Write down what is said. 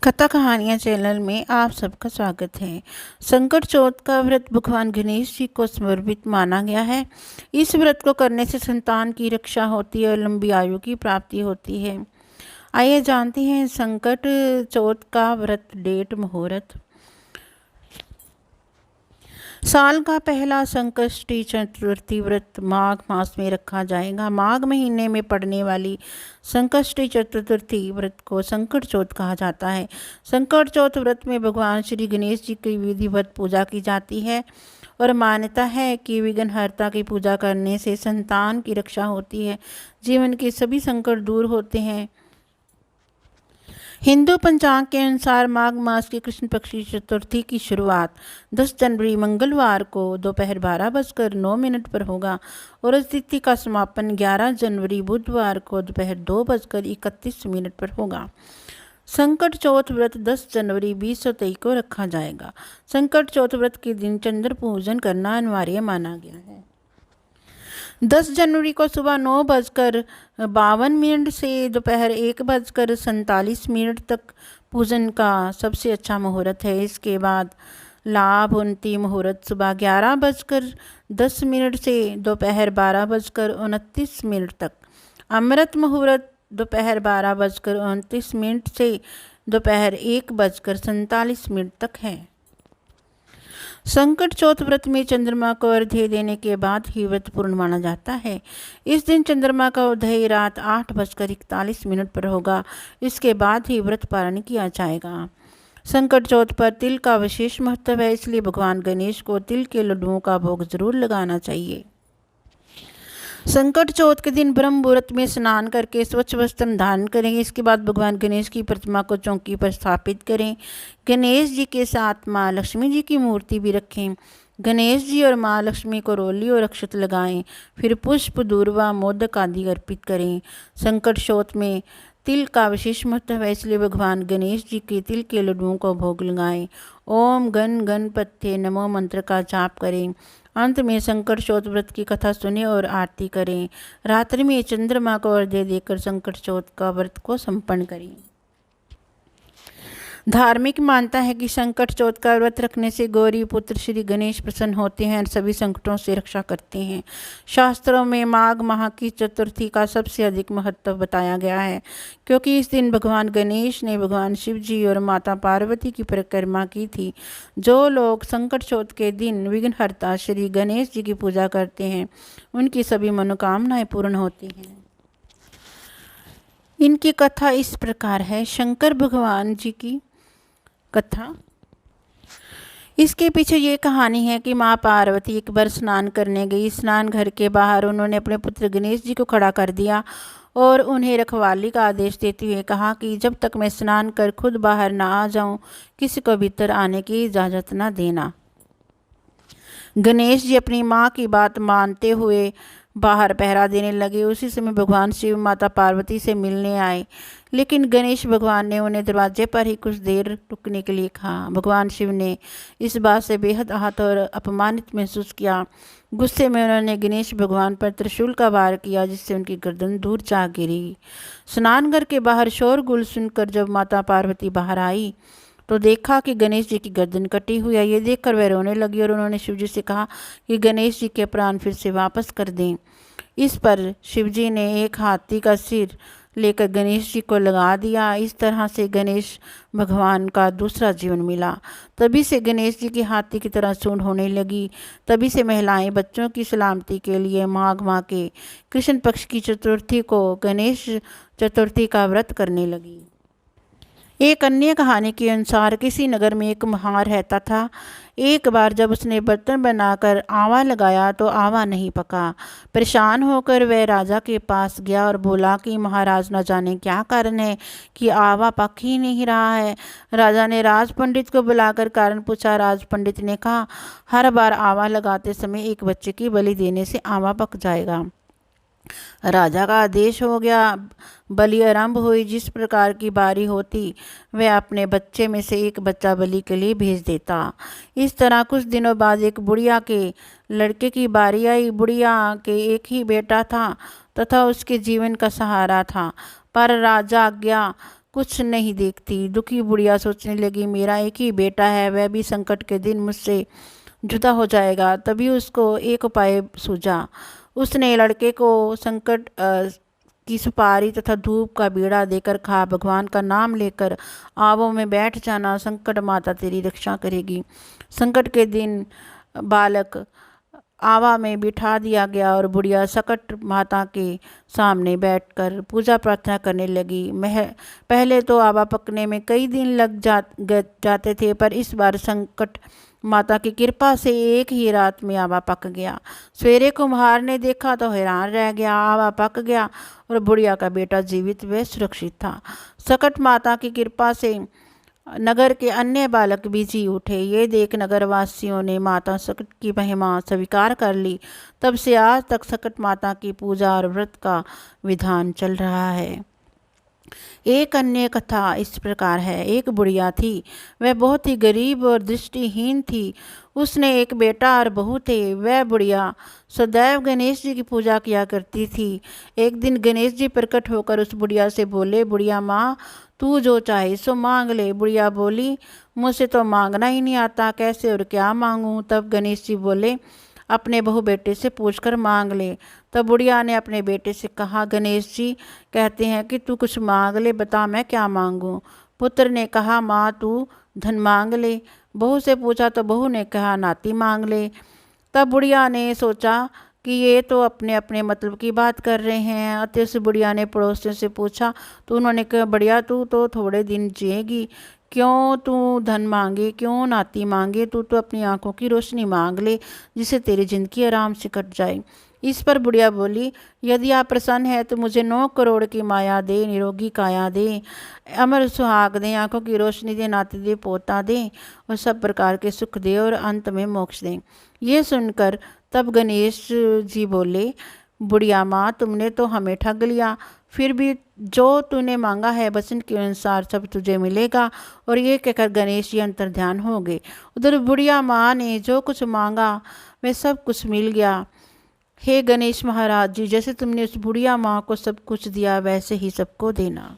कथा कहानियाँ चैनल में आप सबका स्वागत है। संकट चौथ का व्रत भगवान गणेश जी को समर्पित माना गया है। इस व्रत को करने से संतान की रक्षा होती है और लंबी आयु की प्राप्ति होती है। आइए जानते हैं संकट चौथ का व्रत, डेट, मुहूर्त। साल का पहला संकष्टी चतुर्थी व्रत माघ मास में रखा जाएगा। माघ महीने में पड़ने वाली संकष्टी चतुर्थी व्रत को संकट चौथ कहा जाता है। संकट चौथ व्रत में भगवान श्री गणेश जी की विधिवत पूजा की जाती है और मान्यता है कि विघ्नहर्ता की पूजा करने से संतान की रक्षा होती है, जीवन के सभी संकट दूर होते हैं। हिंदू पंचांग के अनुसार माघ मास की कृष्ण पक्ष की चतुर्थी की शुरुआत 10 जनवरी मंगलवार को दोपहर 12:09 पर होगा और इस तिथि का समापन 11 जनवरी बुधवार को दोपहर 2:31 पर होगा। संकट चौथ व्रत 10 जनवरी 2023 को रखा जाएगा। संकट चौथ व्रत के दिन चंद्र पूजन करना अनिवार्य माना गया है। 10 जनवरी को सुबह 9:52 से दोपहर 1:47 तक पूजन का सबसे अच्छा मुहूर्त है। इसके बाद लाभ उन्नति मुहूर्त सुबह 11:10 से दोपहर 12:29 तक। अमृत मुहूर्त दोपहर 12:29 से दोपहर 1:47 तक है। संकट चौथ व्रत में चंद्रमा को अर्घ्य देने के बाद ही व्रत पूर्ण माना जाता है। इस दिन चंद्रमा का उदय रात 8:41 पर होगा। इसके बाद ही व्रत पारण किया जाएगा। संकट चौथ पर तिल का विशेष महत्व है, इसलिए भगवान गणेश को तिल के लड्डुओं का भोग जरूर लगाना चाहिए। संकट चौथ के दिन ब्रह्म मुहूर्त में स्नान करके स्वच्छ वस्त्र धारण करें। इसके बाद भगवान गणेश की प्रतिमा को चौकी पर स्थापित करें। गणेश जी के साथ माँ लक्ष्मी जी की मूर्ति भी रखें। गणेश जी और माँ लक्ष्मी को रोली और अक्षत लगाएं, फिर पुष्प, दूर्वा, मोदक आदि अर्पित करें। संकट चौथ में तिल का विशेष महत्व है, इसलिए भगवान गणेश जी के तिल के लड्डुओं को भोग लगाएं। ओम गण गणपते नमो मंत्र का जाप करें। अंत में संकट चौथ व्रत की कथा सुने और आरती करें। रात्रि में चंद्रमा को अर्घ्य देकर संकट चौथ का व्रत को संपन्न करें। धार्मिक मानता है कि संकट चौथ का व्रत रखने से गौरी पुत्र श्री गणेश प्रसन्न होते हैं और सभी संकटों से रक्षा करते हैं। शास्त्रों में माघ माह की चतुर्थी का सबसे अधिक महत्व बताया गया है, क्योंकि इस दिन भगवान गणेश ने भगवान शिव जी और माता पार्वती की परिक्रमा की थी। जो लोग संकट चौथ के दिन विघ्नहर्ता श्री गणेश जी की पूजा करते हैं, उनकी सभी मनोकामनाएं पूर्ण होती हैं। इनकी कथा इस प्रकार है। शंकर भगवान जी की कथा। इसके पीछे ये कहानी है कि माँ पार्वती एक बार स्नान करने गई। स्नान घर के बाहर उन्होंने अपने पुत्र गणेश जी को खड़ा कर दिया और उन्हें रखवाली का आदेश देते हुए कहा कि जब तक मैं स्नान कर खुद बाहर ना आ जाऊं, किसी को भीतर आने की इजाज़त ना देना। गणेश जी अपनी माँ की बात मानते हुए बाहर पहरा देने लगे। उसी समय भगवान शिव माता पार्वती से मिलने आए, लेकिन गणेश भगवान ने उन्हें दरवाजे पर ही कुछ देर रुकने के लिए कहा। भगवान शिव ने इस बात से बेहद आहत और अपमानित महसूस किया। गुस्से में उन्होंने गणेश भगवान पर त्रिशूल का वार किया, जिससे उनकी गर्दन दूर जा गिरी। स्नानघर के बाहर शोरगुल सुनकर जब माता पार्वती बाहर आई तो देखा कि गणेश जी की गर्दन कटी हुई है। ये देखकर वह रोने लगी और उन्होंने शिव जी से कहा कि गणेश जी के प्राण फिर से वापस कर दें। इस पर शिव जी ने एक हाथी का सिर लेकर गणेश जी को लगा दिया। इस तरह से गणेश भगवान का दूसरा जीवन मिला। तभी से गणेश जी की हाथी की तरह सूंड होने लगी। तभी से महिलाएं बच्चों की सलामती के लिए माघ माह के कृष्ण पक्ष की चतुर्थी को गणेश चतुर्थी का व्रत करने लगी। एक अन्य कहानी के अनुसार किसी नगर में एक म्हार रहता था। एक बार जब उसने बर्तन बनाकर आवा लगाया तो आवा नहीं पका। परेशान होकर वह राजा के पास गया और बोला कि महाराज, न जाने क्या कारण है कि आवा पक ही नहीं रहा है। राजा ने राज पंडित को बुलाकर कारण पूछा। राज पंडित ने कहा, हर बार आवा लगाते समय एक बच्चे की बलि देने से आवा पक जाएगा। राजा का आदेश हो गया। बलि आरंभ हुई। जिस प्रकार की बारी होती, वह अपने बच्चे में से एक बच्चा बलि के लिए भेज देता। इस तरह कुछ दिनों बाद एक बुढ़िया के लड़के की बारी आई। बुढ़िया के एक ही बेटा था तथा उसके जीवन का सहारा था, पर राजा आज्ञा कुछ नहीं देखती। दुखी बुढ़िया सोचने लगी, मेरा एक ही बेटा है, वह भी संकट के दिन मुझसे जुदा हो जाएगा। तभी उसको एक उपाय सूझा। उसने लड़के को संकट की सुपारी तथा धूप का बीड़ा देकर कहा, भगवान का नाम लेकर आवों में बैठ जाना, संकट माता तेरी रक्षा करेगी। संकट के दिन बालक आवा में बिठा दिया गया और बुढ़िया सकट माता के सामने बैठकर पूजा प्रार्थना करने लगी। पहले तो आवा पकने में कई दिन लग जाते थे, पर इस बार संकट माता की कृपा से एक ही रात में आवा पक गया। सवेरे कुम्हार ने देखा तो हैरान रह गया। आवा पक गया और बुढ़िया का बेटा जीवित व सुरक्षित था। सकट माता की कृपा से नगर के अन्य बालक भी जी उठे। ये देख नगरवासियों ने माता सकट की महिमा स्वीकार कर ली। तब से आज तक सकट माता की पूजा और व्रत का विधान चल रहा है। एक अन्य कथा इस प्रकार है। एक बुढ़िया थी, वह बहुत ही गरीब और दृष्टिहीन थी। उसने एक बेटा और बहू थे। वह बुढ़िया सदैव गणेश जी की पूजा किया करती थी। एक दिन गणेश जी प्रकट होकर उस बुढ़िया से बोले, बुढ़िया माँ, तू जो चाहे सो मांग ले। बुढ़िया बोली, मुझसे तो मांगना ही नहीं आता, कैसे और क्या मांगूं। तब गणेश जी बोले, अपने बहू बेटे से पूछकर मांग ले। तब बुढ़िया ने अपने बेटे से कहा, गणेश जी कहते हैं कि तू कुछ मांग ले, बता मैं क्या मांगूं। पुत्र ने कहा, माँ तू धन मांग ले। बहू से पूछा तो बहू ने कहा, नाती मांग ले। तब बुढ़िया ने सोचा कि ये तो अपने अपने मतलब की बात कर रहे हैं। अतः उस बुढ़िया ने पड़ोसियों से पूछा तो उन्होंने कहा, बढ़िया तू तो थोड़े दिन जिएगी, क्यों तू धन मांगे, क्यों नाती मांगे, तू तो अपनी आंखों की रोशनी मांग ले, जिससे तेरी जिंदगी आराम से कट जाए। इस पर बुढ़िया बोली, यदि आप प्रसन्न है तो मुझे 9 करोड़ की माया दे, निरोगी काया दे, अमर सुहाग दे, आंखों की रोशनी दे, नाती दे, पोता दे और सब प्रकार के सुख दे और अंत में मोक्ष दे। ये सुनकर तब गणेश जी बोले, बुढ़िया माँ, तुमने तो हमें ठग लिया। फिर भी जो तूने मांगा है वचन के अनुसार सब तुझे मिलेगा। और ये कहकर गणेश जी अंतर्ध्यान हो गए। उधर बुढ़िया माँ ने जो कुछ मांगा वह सब कुछ मिल गया। हे गणेश महाराज जी, जैसे तुमने उस बुढ़िया माँ को सब कुछ दिया वैसे ही सबको देना।